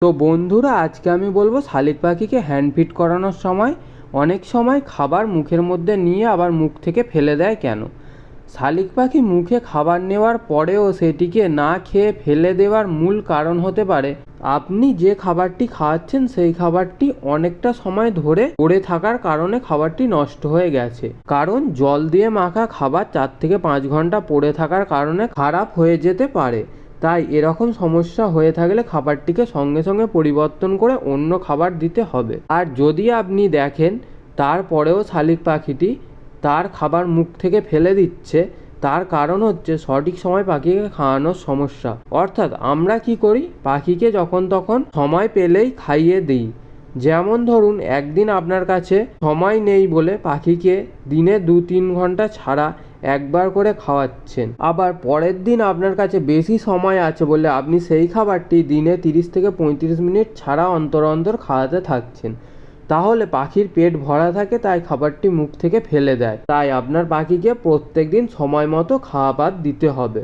তো বন্ধুরা, আজকে আমি বলবো শালিক পাখিকে হ্যান্ড ফিড করানোর সময় অনেক সময় খাবার মুখের মধ্যে নিয়ে আবার মুখ থেকে ফেলে দেয় কেন। শালিক পাখি মুখে খাবার নেওয়ার পরেও সেটিকে না খেয়ে ফেলে দেওয়ার মূল কারণ হতে পারে আপনি যে খাবারটি খাওয়াচ্ছেন সেই খাবারটি অনেকটা সময় ধরে পড়ে থাকার কারণে খাবারটি নষ্ট হয়ে গেছে। কারণ জল দিয়ে মাখা খাবার 4 থেকে 5 ঘন্টা পড়ে থাকার কারণে খারাপ হয়ে যেতে পারে। তাই এরকম সমস্যা হয়ে থাকলে খাবারটিকে সঙ্গে সঙ্গে পরিবর্তন করে অন্য খাবার দিতে হবে। আর যদি আপনি দেখেন তারপরেও শালিক পাখিটি তার খাবার মুখ থেকে ফেলে দিচ্ছে, তার কারণ হচ্ছে সঠিক সময় পাখিকে খাওয়ানোর সমস্যা। অর্থাৎ আমরা কি করি, পাখিকে যখন তখন সময় পেলেই খাইয়ে দিই। যেমন ধরুন, একদিন আপনার কাছে সময় নেই বলে পাখিকে দিনে 2-3 ঘন্টা ছাড়া একবার করে খাওয়াচ্ছেন, আবার পরের দিন আপনার কাছে বেশি সময় আছে বলে আপনি সেই খাবারটি দিনে 30 থেকে 35 মিনিট ছাড়া অন্তর অন্তর খাওয়াতে থাকছেন। তাহলে পাখির পেট ভরা থাকে, তাই খাবারটি মুখ থেকে ফেলে দেয়। তাই আপনার পাখিকে প্রত্যেক দিন সময় মতো খাবার দিতে হবে।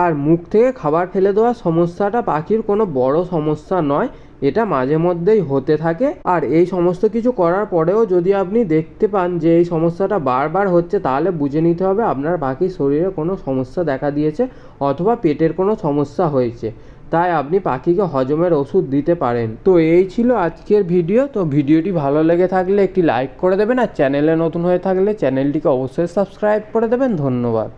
আর মুখ থেকে খাবার ফেলে দেওয়ার সমস্যাটা পাখির কোনো বড় সমস্যা নয়, এটা মাঝে মধ্যেই হতে থাকে। আর এই সমস্ত কিছু করার পরেও যদি আপনি দেখতে পান যে এই সমস্যাটা বারবার হচ্ছে, তাহলে বুঝে নিতে হবে আপনার পাখির শরীরে কোনো সমস্যা দেখা দিয়েছে অথবা পেটের কোনো সমস্যা হয়েছে। তাই আপনি পাখিকে হজমের ওষুধ দিতে পারেন। তো এই ছিল আজকের ভিডিও। তো ভিডিওটি ভালো লেগে থাকলে একটি লাইক করে দেবেন, আর চ্যানেলে নতুন হয়ে থাকলে চ্যানেলটিকে অবশ্যই সাবস্ক্রাইব করে দেবেন। ধন্যবাদ।